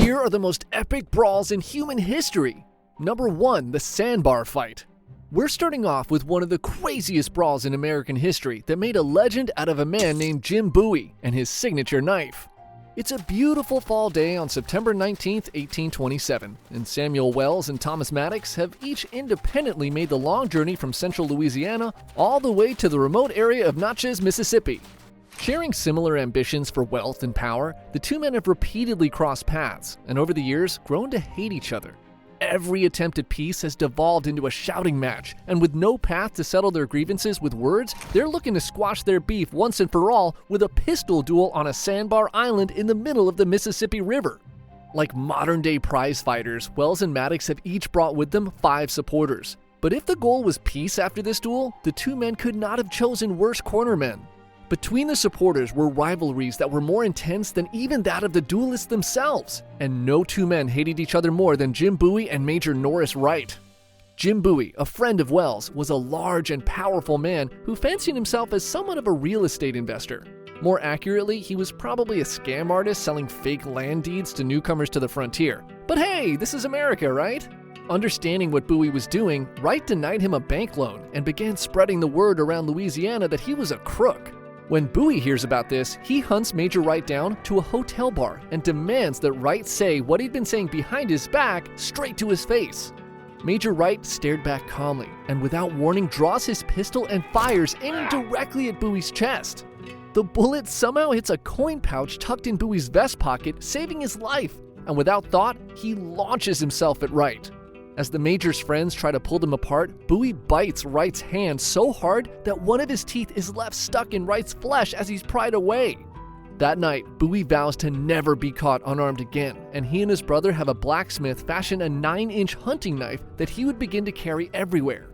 Here are the most epic brawls in human history. Number 1, the Sandbar fight. We're starting off with one of the craziest brawls in American history that made a legend out of a man named Jim Bowie and his signature knife. It's a beautiful fall day on September 19, 1827, and Samuel Wells and Thomas Maddox have each independently made the long journey from central Louisiana all the way to the remote area of Natchez, Mississippi. Sharing similar ambitions for wealth and power, the two men have repeatedly crossed paths and over the years grown to hate each other. Every attempt at peace has devolved into a shouting match, and with no path to settle their grievances with words, they're looking to squash their beef once and for all with a pistol duel on a sandbar island in the middle of the Mississippi River. Like modern-day prize fighters, Wells and Maddox have each brought with them 5 supporters. But if the goal was peace after this duel, the two men could not have chosen worse cornermen. Between the supporters were rivalries that were more intense than even that of the duelists themselves, and no two men hated each other more than Jim Bowie and Major Norris Wright. Jim Bowie, a friend of Wells, was a large and powerful man who fancied himself as somewhat of a real estate investor. More accurately, he was probably a scam artist selling fake land deeds to newcomers to the frontier. But hey, this is America, right? Understanding what Bowie was doing, Wright denied him a bank loan and began spreading the word around Louisiana that he was a crook. When Bowie hears about this, he hunts Major Wright down to a hotel bar and demands that Wright say what he'd been saying behind his back straight to his face. Major Wright stared back calmly and without warning draws his pistol and fires, aiming directly at Bowie's chest. The bullet somehow hits a coin pouch tucked in Bowie's vest pocket, saving his life, and without thought, he launches himself at Wright. As the Major's friends try to pull them apart, Bowie bites Wright's hand so hard that one of his teeth is left stuck in Wright's flesh as he's pried away. That night, Bowie vows to never be caught unarmed again, and he and his brother have a blacksmith fashion a 9-inch hunting knife that he would begin to carry everywhere.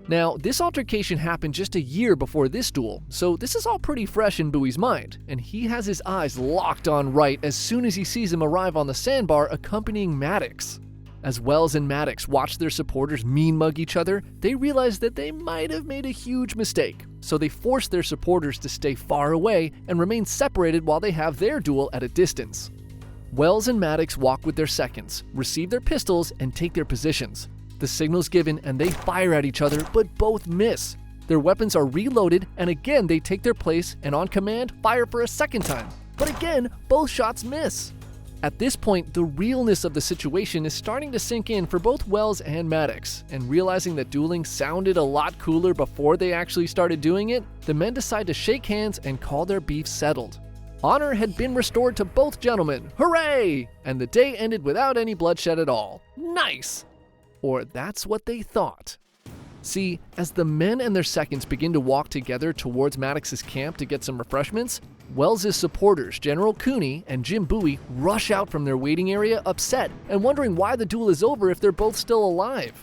Now, this altercation happened just a year before this duel, so this is all pretty fresh in Bowie's mind, and he has his eyes locked on Wright as soon as he sees him arrive on the sandbar accompanying Maddox. As Wells and Maddox watch their supporters mean-mug each other, they realize that they might have made a huge mistake, so they force their supporters to stay far away and remain separated while they have their duel at a distance. Wells and Maddox walk with their seconds, receive their pistols, and take their positions. The signal's given and they fire at each other, but both miss. Their weapons are reloaded, and again they take their place and on command fire for a second time. But again, both shots miss. At this point, the realness of the situation is starting to sink in for both Wells and Maddox, and realizing that dueling sounded a lot cooler before they actually started doing it, the men decide to shake hands and call their beef settled. Honor had been restored to both gentlemen, hooray! And the day ended without any bloodshed at all. Nice! Or that's what they thought. See, as the men and their seconds begin to walk together towards Maddox's camp to get some refreshments, Wells' supporters, General Cooney and Jim Bowie, rush out from their waiting area upset and wondering why the duel is over if they're both still alive.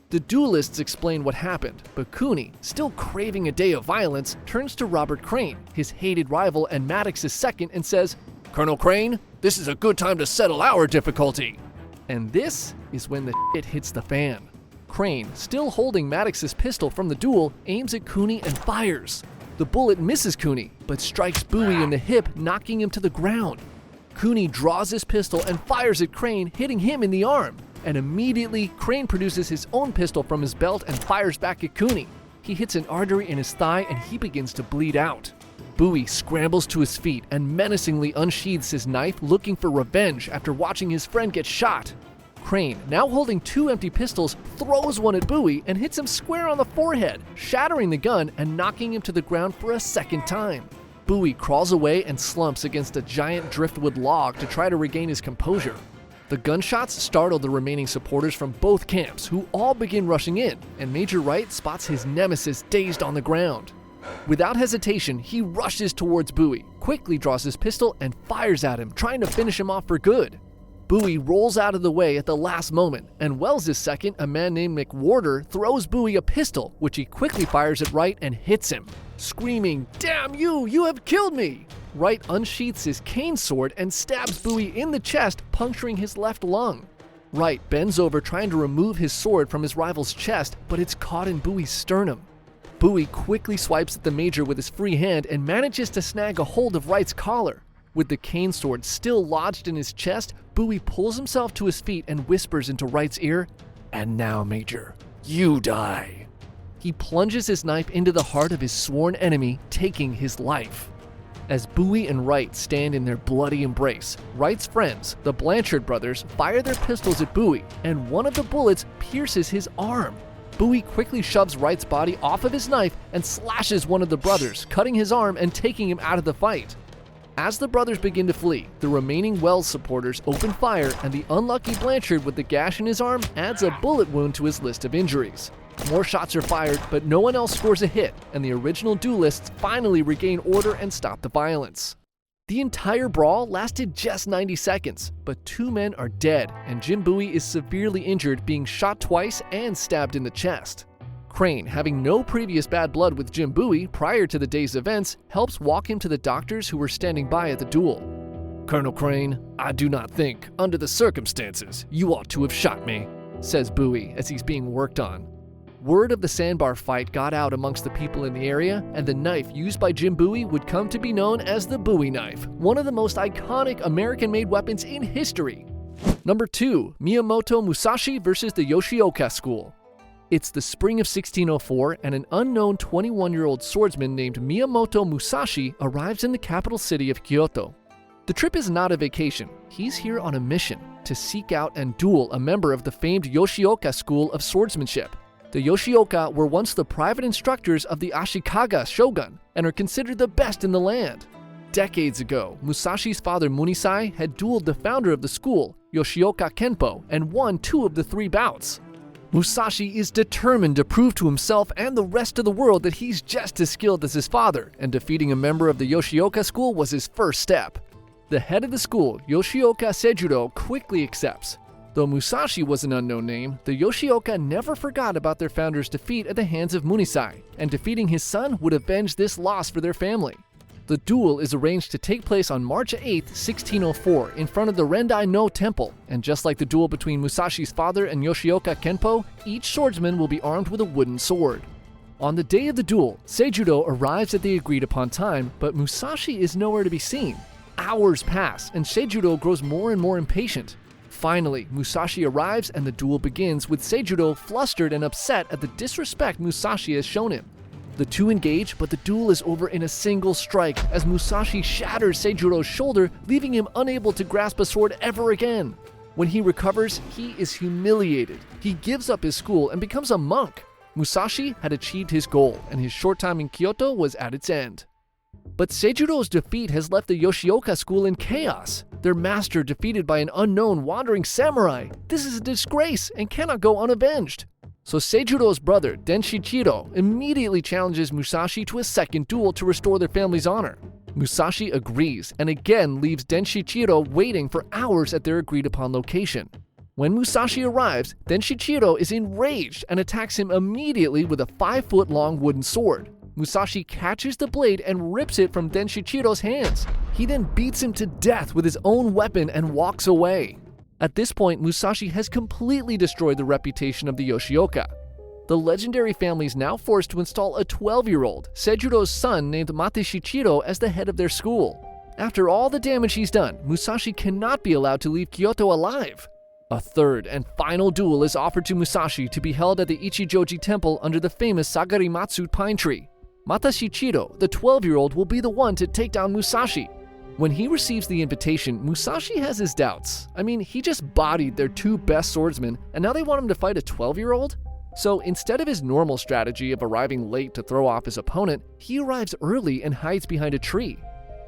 The duelists explain what happened, but Cooney, still craving a day of violence, turns to Robert Crane, his hated rival and Maddox's second, and says, "Colonel Crane, this is a good time to settle our difficulty." And this is when the shit hits the fan. Crane, still holding Maddox's pistol from the duel, aims at Cooney and fires. The bullet misses Cooney, but strikes Bowie in the hip, knocking him to the ground. Cooney draws his pistol and fires at Crane, hitting him in the arm. And immediately, Crane produces his own pistol from his belt and fires back at Cooney. He hits an artery in his thigh and he begins to bleed out. Bowie scrambles to his feet and menacingly unsheathes his knife, looking for revenge after watching his friend get shot. Crane, now holding 2 empty pistols, throws one at Bowie and hits him square on the forehead, shattering the gun and knocking him to the ground for a second time. Bowie crawls away and slumps against a giant driftwood log to try to regain his composure. The gunshots startle the remaining supporters from both camps, who all begin rushing in, and Major Wright spots his nemesis dazed on the ground. Without hesitation, he rushes towards Bowie, quickly draws his pistol and fires at him, trying to finish him off for good. Bowie rolls out of the way at the last moment, and Wells' second, a man named McWhorter, throws Bowie a pistol, which he quickly fires at Wright and hits him. Screaming, "Damn you, you have killed me!" Wright unsheaths his cane sword and stabs Bowie in the chest, puncturing his left lung. Wright bends over trying to remove his sword from his rival's chest, but it's caught in Bowie's sternum. Bowie quickly swipes at the Major with his free hand and manages to snag a hold of Wright's collar. With the cane sword still lodged in his chest, Bowie pulls himself to his feet and whispers into Wright's ear, "And now, Major, you die." He plunges his knife into the heart of his sworn enemy, taking his life. As Bowie and Wright stand in their bloody embrace, Wright's friends, the Blanchard brothers, fire their pistols at Bowie, and one of the bullets pierces his arm. Bowie quickly shoves Wright's body off of his knife and slashes one of the brothers, cutting his arm and taking him out of the fight. As the brothers begin to flee, the remaining Wells supporters open fire, and the unlucky Blanchard with the gash in his arm adds a bullet wound to his list of injuries. More shots are fired, but no one else scores a hit, and the original duelists finally regain order and stop the violence. The entire brawl lasted just 90 seconds, but 2 men are dead, and Jim Bowie is severely injured, being shot twice and stabbed in the chest. Crane, having no previous bad blood with Jim Bowie prior to the day's events, helps walk him to the doctors who were standing by at the duel. "Colonel Crane, I do not think, under the circumstances, you ought to have shot me," says Bowie as he's being worked on. Word of the sandbar fight got out amongst the people in the area, and the knife used by Jim Bowie would come to be known as the Bowie knife, one of the most iconic American-made weapons in history. Number 2, Miyamoto Musashi versus the Yoshioka School. It's the spring of 1604, and an unknown 21-year-old swordsman named Miyamoto Musashi arrives in the capital city of Kyoto. The trip is not a vacation. He's here on a mission to seek out and duel a member of the famed Yoshioka school of swordsmanship. The Yoshioka were once the private instructors of the Ashikaga shogun and are considered the best in the land. Decades ago, Musashi's father Munisai had dueled the founder of the school, Yoshioka Kenpo, and won 2 of the 3 bouts. Musashi is determined to prove to himself and the rest of the world that he's just as skilled as his father, and defeating a member of the Yoshioka school was his first step. The head of the school, Yoshioka Seijuro, quickly accepts. Though Musashi was an unknown name, the Yoshioka never forgot about their founder's defeat at the hands of Munisai, and defeating his son would avenge this loss for their family. The duel is arranged to take place on March 8, 1604, in front of the Rendai No Temple, and just like the duel between Musashi's father and Yoshioka Kenpo, each swordsman will be armed with a wooden sword. On the day of the duel, Seijuro arrives at the agreed-upon time, but Musashi is nowhere to be seen. Hours pass, and Seijuro grows more and more impatient. Finally, Musashi arrives and the duel begins, with Seijuro flustered and upset at the disrespect Musashi has shown him. The two engage, but the duel is over in a single strike as Musashi shatters Seijuro's shoulder, leaving him unable to grasp a sword ever again. When he recovers, he is humiliated. He gives up his school and becomes a monk. Musashi had achieved his goal, and his short time in Kyoto was at its end. But Seijuro's defeat has left the Yoshioka school in chaos. Their master defeated by an unknown wandering samurai. This is a disgrace and cannot go unavenged. So Seijuro's brother, Denshichiro, immediately challenges Musashi to a second duel to restore their family's honor. Musashi agrees and again leaves Denshichiro waiting for hours at their agreed-upon location. When Musashi arrives, Denshichiro is enraged and attacks him immediately with a 5-foot-long wooden sword. Musashi catches the blade and rips it from Denshichiro's hands. He then beats him to death with his own weapon and walks away. At this point, Musashi has completely destroyed the reputation of the Yoshioka. The legendary family is now forced to install a 12-year-old, Seijuro's son named Matsumoto, as the head of their school. After all the damage he's done, Musashi cannot be allowed to leave Kyoto alive. A third and final duel is offered to Musashi to be held at the Ichijoji Temple under the famous Sagarimatsu pine tree. Matsumoto, the 12-year-old, will be the one to take down Musashi. When he receives the invitation, Musashi has his doubts. I mean, he just bodied their 2 best swordsmen, and now they want him to fight a 12-year-old? So instead of his normal strategy of arriving late to throw off his opponent, he arrives early and hides behind a tree.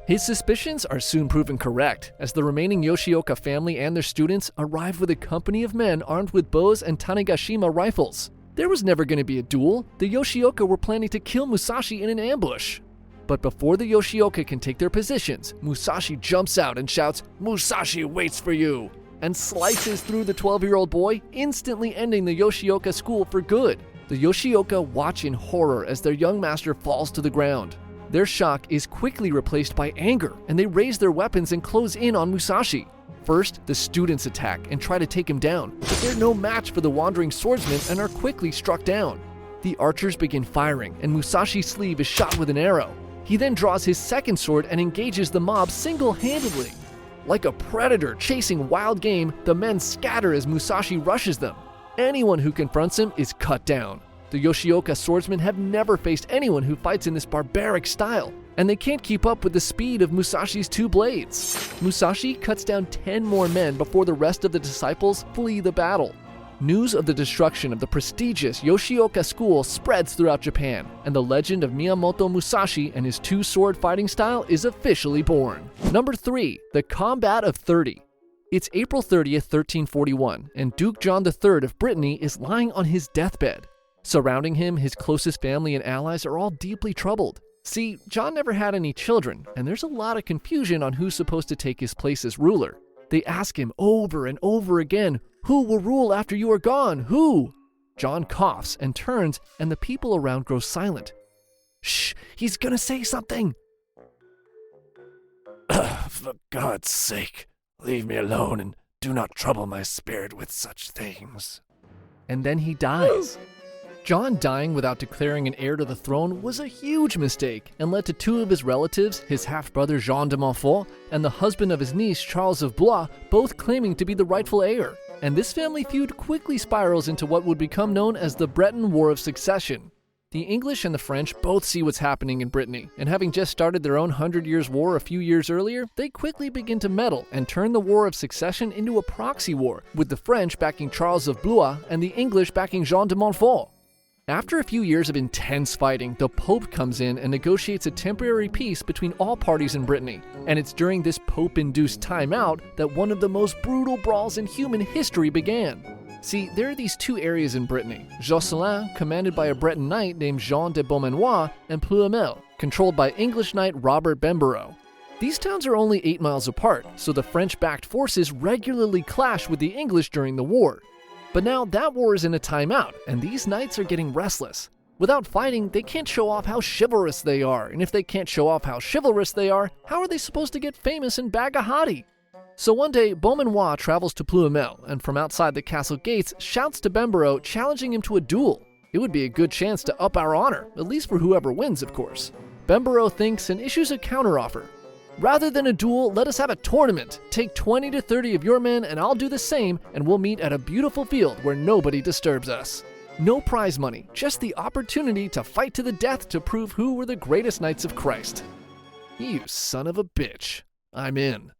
His suspicions are soon proven correct, as the remaining Yoshioka family and their students arrive with a company of men armed with bows and Tanegashima rifles. There was never going to be a duel. The Yoshioka were planning to kill Musashi in an ambush. But before the Yoshioka can take their positions, Musashi jumps out and shouts, "Musashi waits for you!" and slices through the 12-year-old boy, instantly ending the Yoshioka school for good. The Yoshioka watch in horror as their young master falls to the ground. Their shock is quickly replaced by anger, and they raise their weapons and close in on Musashi. First, the students attack and try to take him down, but they're no match for the wandering swordsmen and are quickly struck down. The archers begin firing, and Musashi's sleeve is shot with an arrow. He then draws his second sword and engages the mob single-handedly. Like a predator chasing wild game, the men scatter as Musashi rushes them. Anyone who confronts him is cut down. The Yoshioka swordsmen have never faced anyone who fights in this barbaric style, and they can't keep up with the speed of Musashi's two blades. Musashi cuts down 10 more men before the rest of the disciples flee the battle. News of the destruction of the prestigious Yoshioka school spreads throughout Japan, and the legend of Miyamoto Musashi and his two-sword fighting style is officially born. Number 3. The Combat of 30. It's April 30th, 1341, and Duke John III of Brittany is lying on his deathbed. Surrounding him, his closest family and allies are all deeply troubled. See, John never had any children, and there's a lot of confusion on who's supposed to take his place as ruler. They ask him over and over again, "Who will rule after you are gone? Who?" John coughs and turns, and the people around grow silent. "Shh, he's gonna say something." For God's sake, leave me alone and do not trouble my spirit with such things. And then he dies. John dying without declaring an heir to the throne was a huge mistake and led to 2 of his relatives, his half-brother Jean de Montfort and the husband of his niece Charles of Blois, both claiming to be the rightful heir. And this family feud quickly spirals into what would become known as the Breton War of Succession. The English and the French both see what's happening in Brittany, and having just started their own 100 Years' War a few years earlier, they quickly begin to meddle and turn the War of Succession into a proxy war, with the French backing Charles of Blois and the English backing Jean de Montfort. After a few years of intense fighting, the Pope comes in and negotiates a temporary peace between all parties in Brittany, and it's during this Pope-induced timeout that one of the most brutal brawls in human history began. See, there are these 2 areas in Brittany: Josselin, commanded by a Breton knight named Jean de Beaumanoir, and Ploumel, controlled by English knight Robert Bembero. These towns are only 8 miles apart, so the French-backed forces regularly clash with the English during the war. But now that war is in a timeout, and these knights are getting restless. Without fighting, they can't show off how chivalrous they are, and if they can't show off how chivalrous they are, how are they supposed to get famous and bag a hottie? So one day, Beaumanoir travels to Ploumel, and from outside the castle gates, shouts to Bembero, challenging him to a duel. It would be a good chance to up our honor, at least for whoever wins, of course. Bembero thinks and issues a counteroffer. "Rather than a duel, let us have a tournament. Take 20 to 30 of your men and I'll do the same, and we'll meet at a beautiful field where nobody disturbs us." No prize money, just the opportunity to fight to the death to prove who were the greatest knights of Christ. You son of a bitch. I'm in.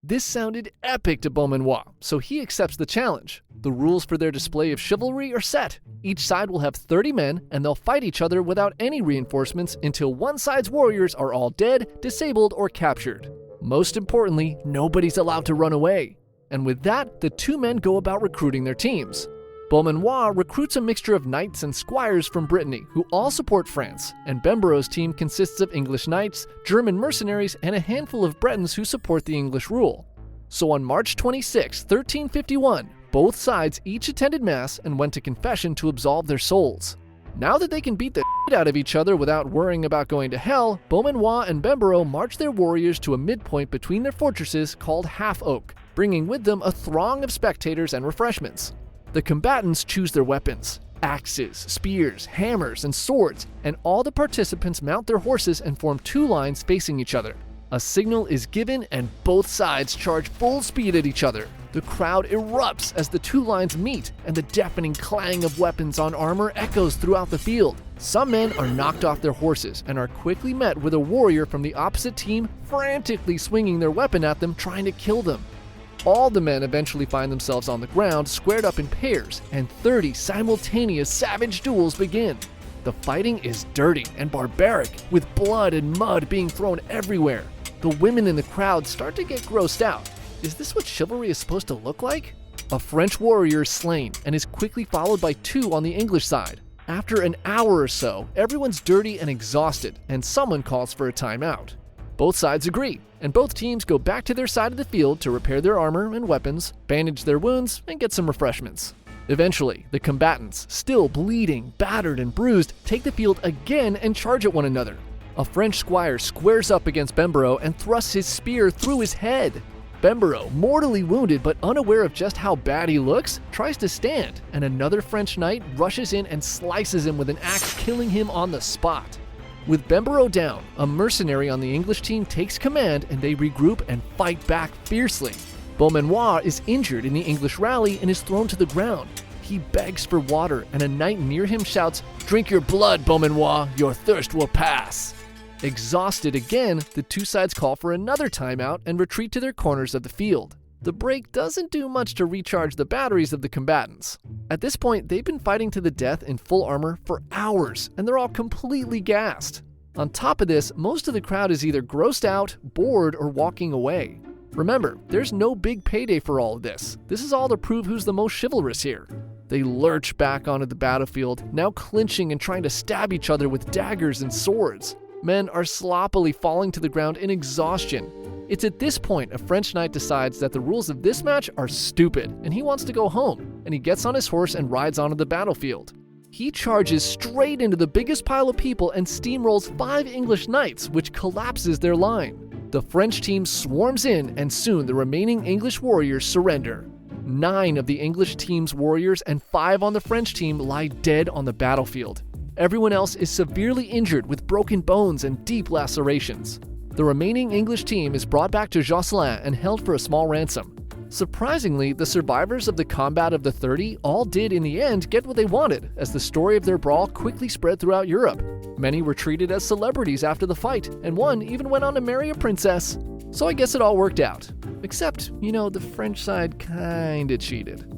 This sounded epic to Beaumanoir, so he accepts the challenge. The rules for their display of chivalry are set. Each side will have 30 men, and they'll fight each other without any reinforcements until one side's warriors are all dead, disabled, or captured. Most importantly, nobody's allowed to run away. And with that, the 2 men go about recruiting their teams. Beaumanoir recruits a mixture of knights and squires from Brittany, who all support France, and Bembero's team consists of English knights, German mercenaries, and a handful of Bretons who support the English rule. So on March 26, 1351, both sides each attended Mass and went to confession to absolve their souls. Now that they can beat the shit out of each other without worrying about going to hell, Beaumanoir and Bembero march their warriors to a midpoint between their fortresses called Half Oak, bringing with them a throng of spectators and refreshments. The combatants choose their weapons: axes, spears, hammers, and swords, and all the participants mount their horses and form 2 lines facing each other. A signal is given and both sides charge full speed at each other. The crowd erupts as the 2 lines meet, and the deafening clang of weapons on armor echoes throughout the field. Some men are knocked off their horses and are quickly met with a warrior from the opposite team frantically swinging their weapon at them, trying to kill them. All the men eventually find themselves on the ground, squared up in pairs, and 30 simultaneous savage duels begin. The fighting is dirty and barbaric, with blood and mud being thrown everywhere. The women in the crowd start to get grossed out. Is this what chivalry is supposed to look like? A French warrior is slain and is quickly followed by 2 on the English side. After an hour or so, everyone's dirty and exhausted, and someone calls for a timeout. Both sides agree, and both teams go back to their side of the field to repair their armor and weapons, bandage their wounds, and get some refreshments. Eventually, the combatants, still bleeding, battered, and bruised, take the field again and charge at one another. A French squire squares up against Bembero and thrusts his spear through his head. Bembero, mortally wounded but unaware of just how bad he looks, tries to stand, and another French knight rushes in and slices him with an axe, killing him on the spot. With Bembaro down, a mercenary on the English team takes command and they regroup and fight back fiercely. Beaumanoir is injured in the English rally and is thrown to the ground. He begs for water and a knight near him shouts, "Drink your blood, Beaumanoir, your thirst will pass." Exhausted again, the two sides call for another timeout and retreat to their corners of the field. The break doesn't do much to recharge the batteries of the combatants. At this point, they've been fighting to the death in full armor for hours, and they're all completely gassed. On top of this, most of the crowd is either grossed out, bored, or walking away. Remember, there's no big payday for all of this. This is all to prove who's the most chivalrous here. They lurch back onto the battlefield, now clinching and trying to stab each other with daggers and swords. Men are sloppily falling to the ground in exhaustion. It's at this point a French knight decides that the rules of this match are stupid and he wants to go home, and he gets on his horse and rides onto the battlefield. He charges straight into the biggest pile of people and steamrolls 5 English knights, which collapses their line. The French team swarms in, and soon the remaining English warriors surrender. 9 of the English team's warriors and 5 on the French team lie dead on the battlefield. Everyone else is severely injured with broken bones and deep lacerations. The remaining English team is brought back to Josselin and held for a small ransom. Surprisingly, the survivors of the combat of the 30 all did in the end get what they wanted, as the story of their brawl quickly spread throughout Europe. Many were treated as celebrities after the fight, and one even went on to marry a princess. So I guess it all worked out. Except, the French side kinda cheated.